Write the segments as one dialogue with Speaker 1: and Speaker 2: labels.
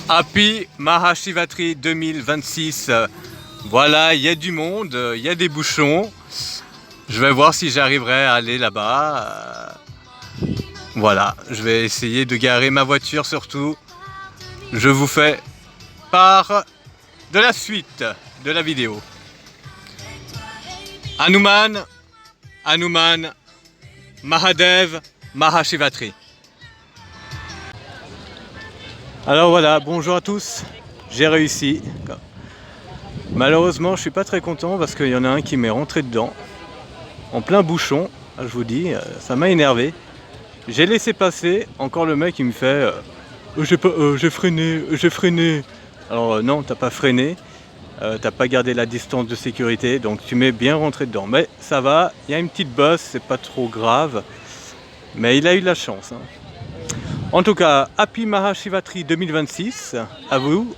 Speaker 1: Happy Mahashivatri 2026. Voilà, il y a du monde, il y a des bouchons. Je vais voir si j'arriverai à aller là-bas. Voilà, je vais essayer de garer ma voiture surtout. Je vous fais part de la suite de la vidéo. Hanuman, Hanuman, Mahadev, Mahashivatri. Alors voilà, bonjour à tous, j'ai réussi. Malheureusement, je suis pas très content parce qu'il y en a un qui m'est rentré dedans, en plein bouchon, je vous dis, ça m'a énervé. J'ai laissé passer, encore le mec il me fait j'ai freiné. Alors non, t'as pas freiné, t'as pas gardé la distance de sécurité, donc tu m'es bien rentré dedans. Mais ça va, il y a une petite bosse, c'est pas trop grave, mais il a eu de la chance. Hein. En tout cas, Happy Mahashivatri 2026 à vous.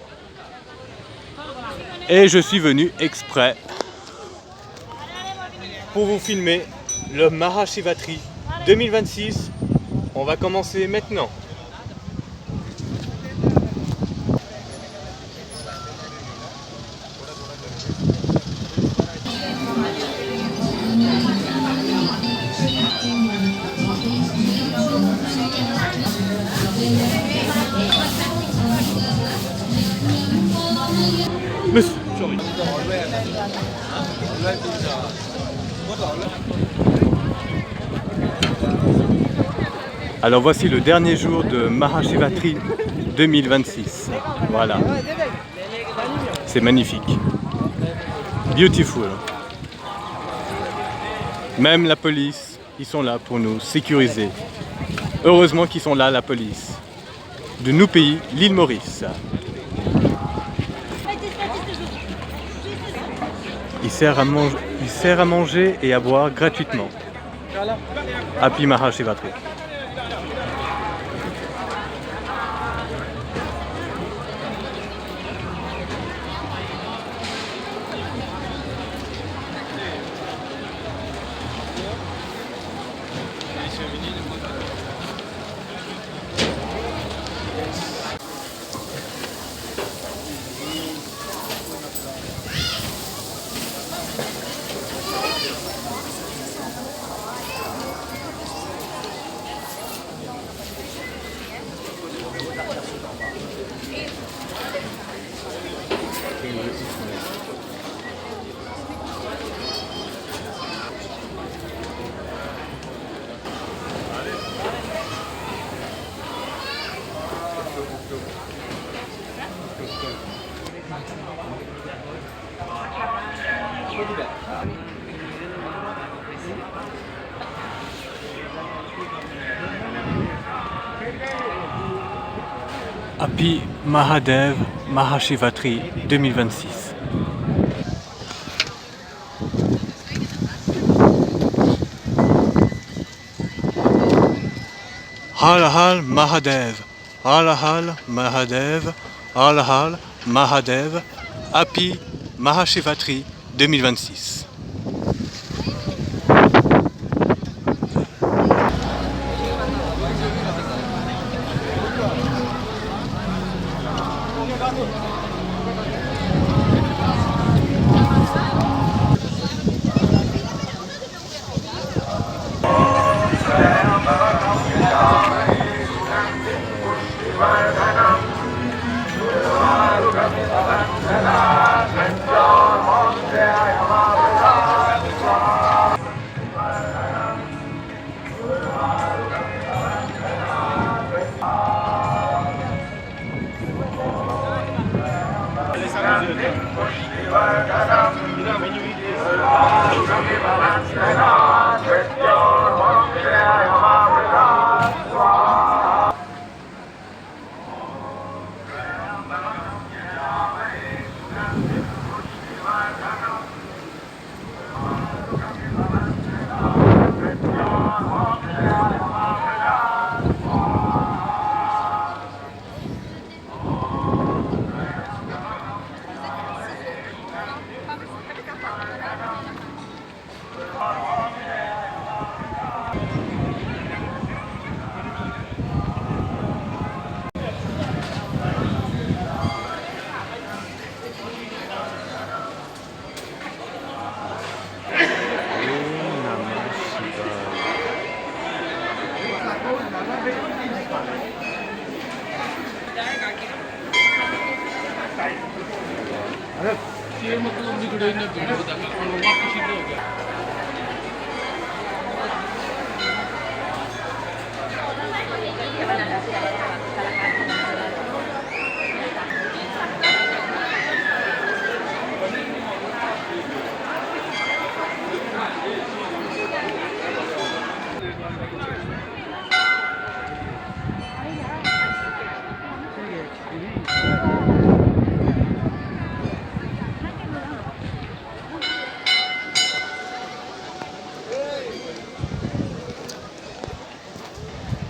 Speaker 1: Et je suis venu exprès pour vous filmer le Mahashivatri 2026. On va commencer maintenant. Monsieur, sorry. Alors voici le dernier jour de Mahashivatri 2026. Voilà. C'est magnifique. Beautiful. Même la police, ils sont là pour nous sécuriser. Heureusement qu'ils sont là, la police. De nos pays, l'île Maurice. Il sert à manger et à boire gratuitement. Happy Mahashivatri. Happy Mahadev Mahashivatri 2026. Hal Hal Mahadev, Hal Hal Mahadev, Hal Hal Mahadev, Happy Mahashivatri 2026.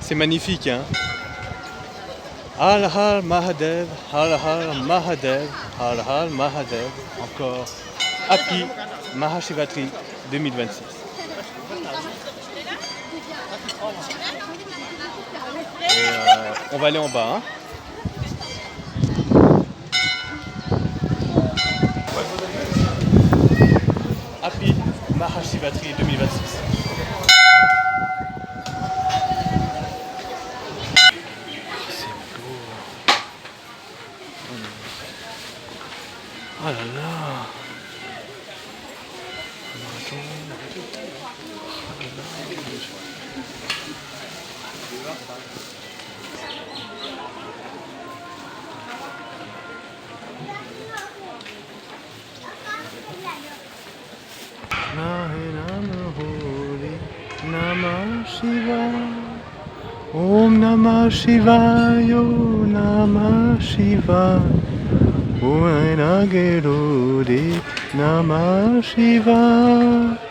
Speaker 1: C'est magnifique, hein. Har Har Mahadev, Har Har Mahadev, Har Har Mahadev. Encore Happy Mahashivatri 2026. Et on va aller en bas, hein. Happy Mahashivatri 2026. Oh là là. Namah Shivaya. Om Namah Shivaya. Om Namah Shivaya. Om Nagirudi Namah Shivaya.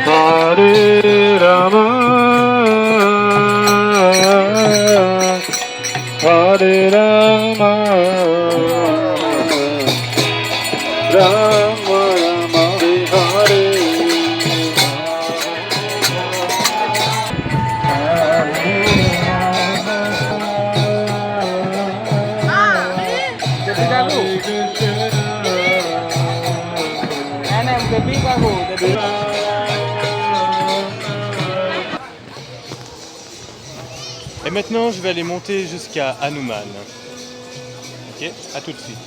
Speaker 1: Hare Rama, Hare Rama, Rama Rama Hare Et maintenant, je vais aller monter jusqu'à Hanuman. Ok, à tout de suite.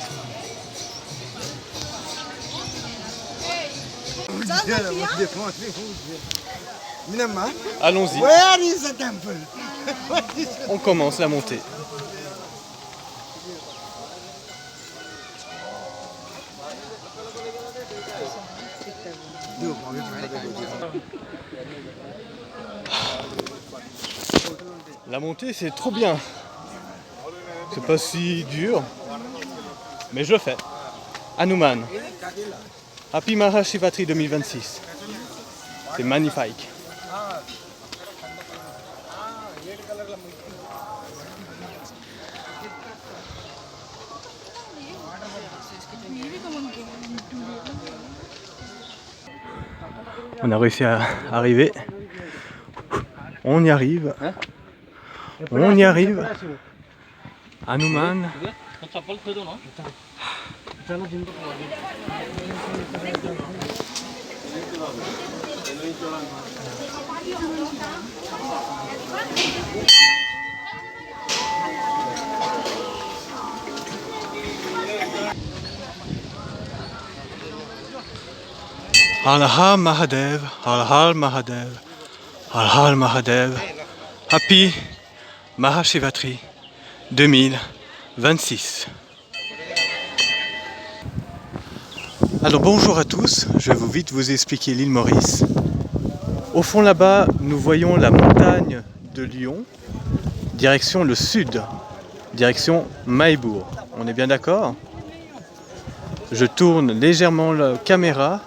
Speaker 1: Allons-y.
Speaker 2: Where is the temple?
Speaker 1: On commence la montée. La montée, c'est trop bien. C'est pas si dur, mais je le fais. Hanuman. Happy Mahashivatri 2026. C'est magnifique. On a réussi à arriver. On y arrive. On y arrive. Hanuman. Har Har Mahadev, Har Har Mahadev, Har Har Mahadev, Happy Mahashivatri 2026. Alors bonjour à tous, je vais vite vous expliquer l'île Maurice. Au fond là-bas, nous voyons la montagne de Lyon, direction le sud, direction Mahébourg. On est bien d'accord? Je tourne légèrement la caméra.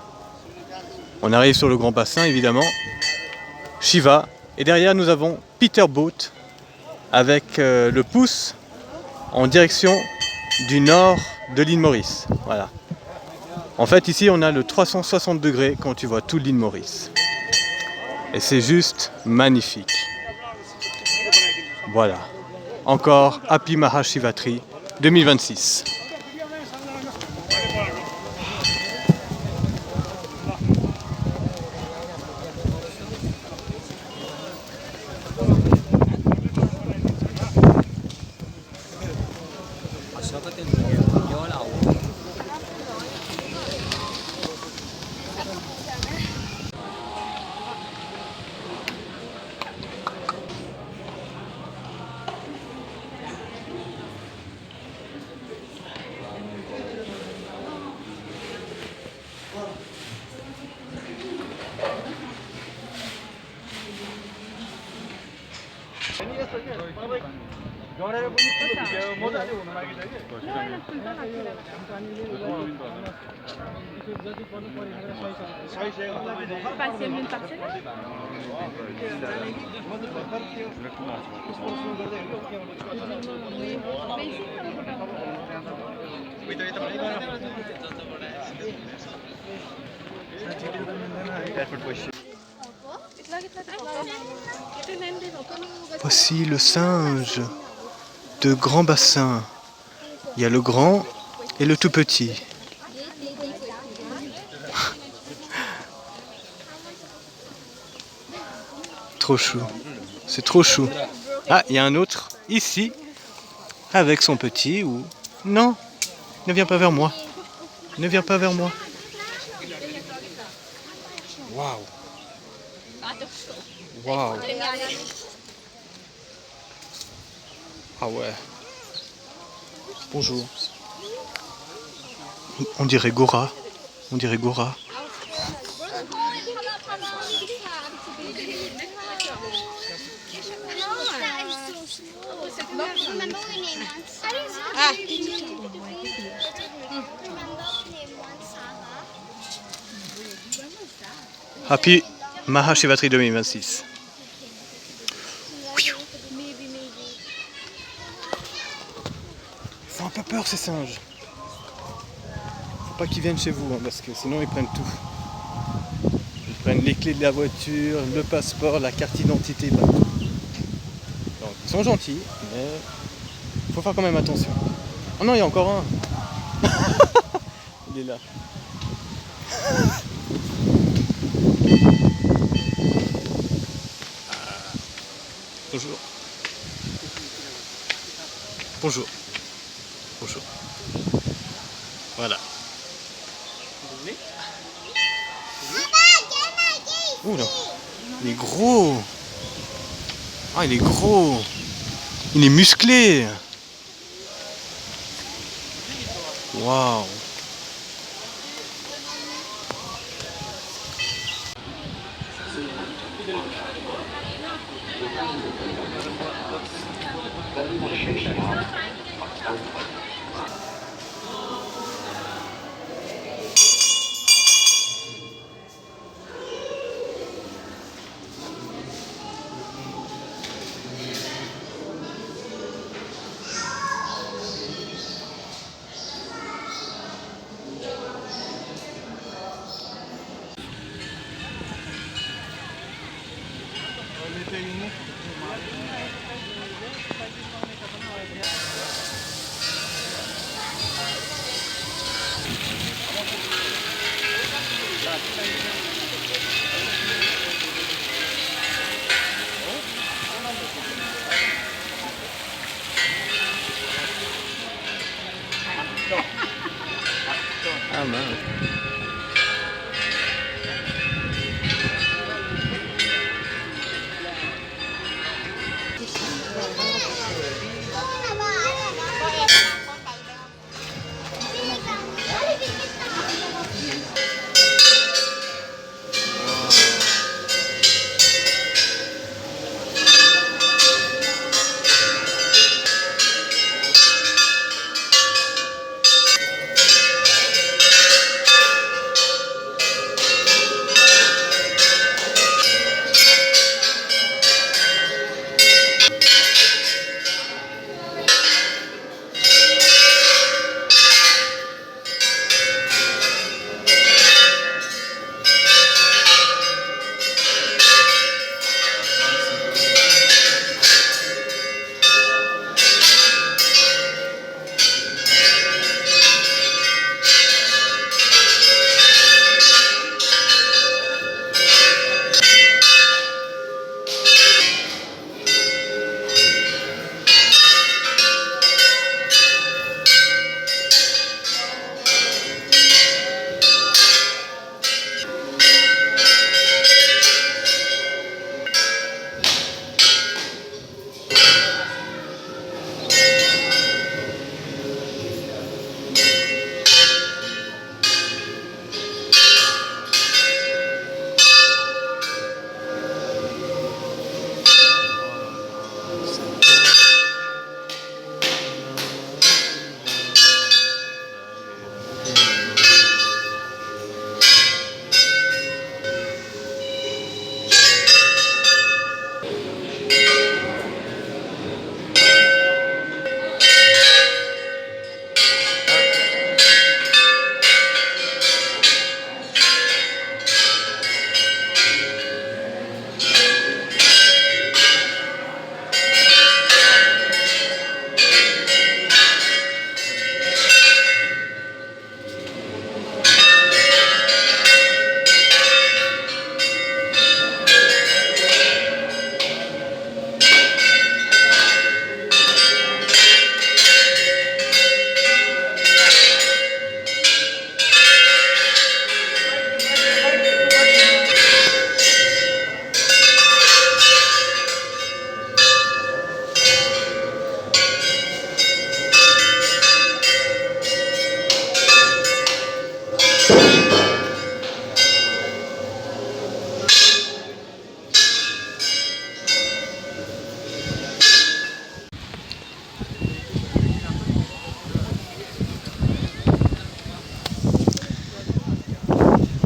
Speaker 1: On arrive sur le grand bassin évidemment, Shiva, et derrière nous avons Peterboat avec le pouce en direction du nord de l'île Maurice. Voilà. En fait ici on a le 360 degrés quand tu vois toute l'île Maurice. Et c'est juste magnifique. Voilà. Encore Happy Mahashivatri 2026. Voici le singe de grand bassin. Il y a le grand et le tout petit. Trop chou. C'est trop chou. Ah, il y a un autre ici avec son petit ou... Non, ne viens pas vers moi. Ne viens pas vers moi. Waouh. Waouh. Ah ouais. Bonjour. On dirait Gora. On dirait Gora. Happy Mahashivatri 2026. Ils font un peu peur ces singes. Faut pas qu'ils viennent chez vous, hein, parce que sinon ils prennent tout. Ils prennent les clés de la voiture, le passeport, la carte d'identité, bah, tout. Donc ils sont gentils, mais faut faire quand même attention. Oh non, il y a encore un. Il est là. Bonjour. Bonjour. Bonjour. Voilà. Ouh là. Il est gros. Ah, il est gros. Il est musclé. Waouh. Ah mince.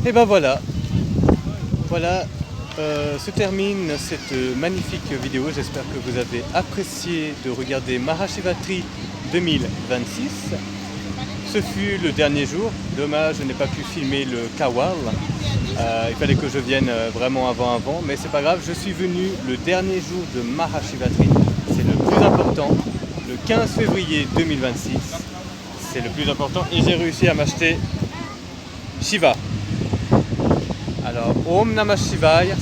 Speaker 1: Et ben voilà, Voilà, se termine cette magnifique vidéo. J'espère que vous avez apprécié de regarder Mahashivatri 2026. Ce fut le dernier jour. Dommage, je n'ai pas pu filmer le Kawal. Il fallait que je vienne vraiment avant, mais c'est pas grave. Je suis venu le dernier jour de Mahashivatri. C'est le plus important, le 15 février 2026. C'est le plus important et j'ai réussi à m'acheter Shiva. Alors, Om Namah Shivaya,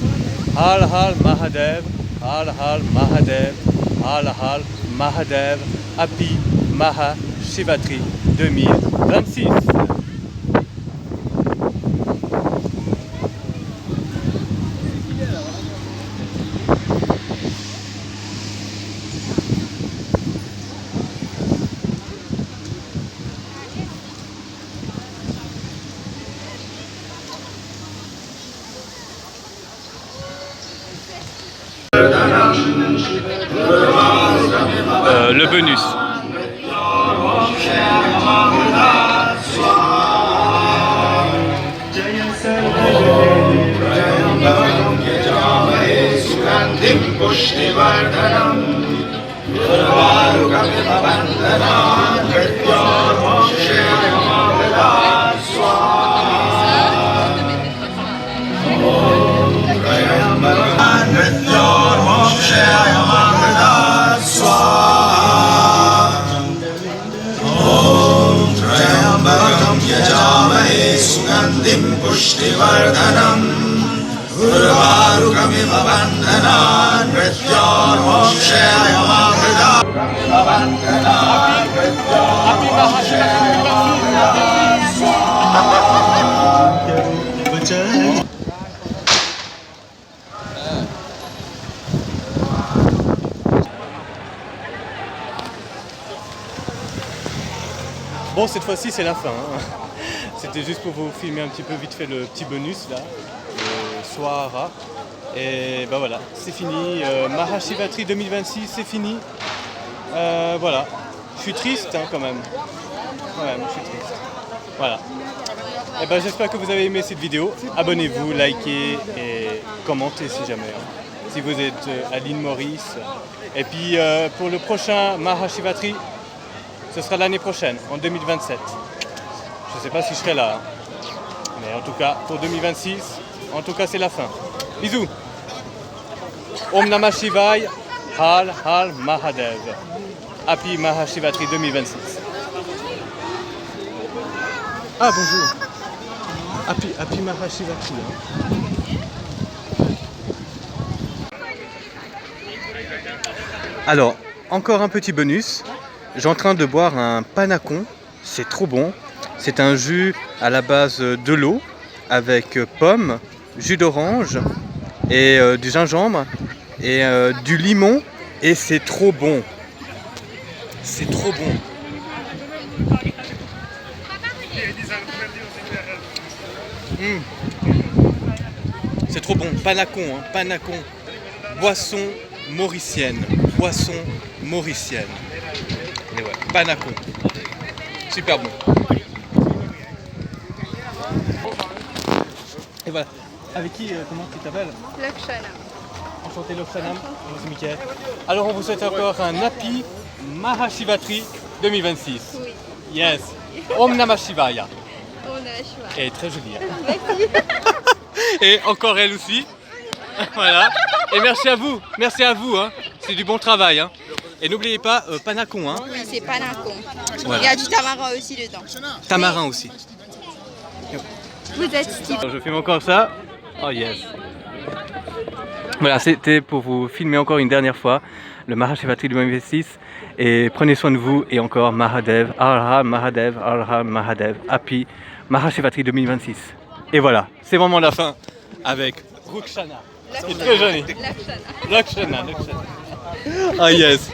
Speaker 1: Har Har Mahadev, Har Har Mahadev, Har Har Mahadev, Happy Mahashivatri 2026. Le bonus.
Speaker 2: Pushtivardhanam Urvarukamiv Bandhanan Mrityor Mokshaya Mahrida Bandhanan
Speaker 1: Bon, cette fois-ci c'est la fin. C'était juste pour vous filmer un petit peu vite fait le petit bonus là, le Swahara. Et ben voilà, c'est fini. Mahashivatri 2026, c'est fini. Voilà, je suis triste quand même. Ouais, je suis triste. Voilà. Et ben j'espère que vous avez aimé cette vidéo. Abonnez-vous, likez et commentez si jamais. Si vous êtes à l'île Maurice. Et puis pour le prochain Mahashivatri, ce sera l'année prochaine, en 2027. Je ne sais pas si je serai là. Mais en tout cas, pour 2026, en tout cas, c'est la fin. Bisous. Om Namah Shivaya, Har Har Mahadev. Happy Mahashivatri 2026. Ah, bonjour. Happy Mahashivatri. Alors, encore un petit bonus. J'ai en train de boire un panacon. C'est trop bon. C'est un jus à la base de l'eau avec pommes, jus d'orange et du gingembre et du limon et c'est trop bon. C'est trop bon. C'est trop bon. Panacon, hein, panacon. Boisson mauricienne. Boisson mauricienne. Et ouais, panacon. Super bon. Et voilà. Avec qui, comment tu t'appelles?
Speaker 3: Lakshana.
Speaker 1: Enchanté Lokshana. Moi c'est Mickaël. Alors on vous souhaite encore un Happy Mahashivatri 2026.
Speaker 3: Oui.
Speaker 1: Yes. Om Namah Shivaya.
Speaker 3: On a choix.
Speaker 1: Elle est très jolie. Hein.
Speaker 3: Merci.
Speaker 1: Et encore elle aussi. Voilà. Et merci à vous. Hein. C'est du bon travail. Hein. Et n'oubliez pas, panacon. Hein.
Speaker 3: Oui, c'est panacon.
Speaker 1: Voilà.
Speaker 3: Il y a du tamarin aussi dedans.
Speaker 1: Tamarin aussi.
Speaker 3: Vous êtes stylé.
Speaker 1: Je filme encore ça. Oh yes. Voilà, c'était pour vous filmer encore une dernière fois le Mahashivatri 2026. Et prenez soin de vous et encore Mahadev, Har Har Mahadev, Har Har Mahadev, Happy Mahashivatri 2026. Et voilà, c'est vraiment la fin avec Rukshana. C'est très joli.
Speaker 3: Lakshana.
Speaker 1: Lakshana. Ah yes.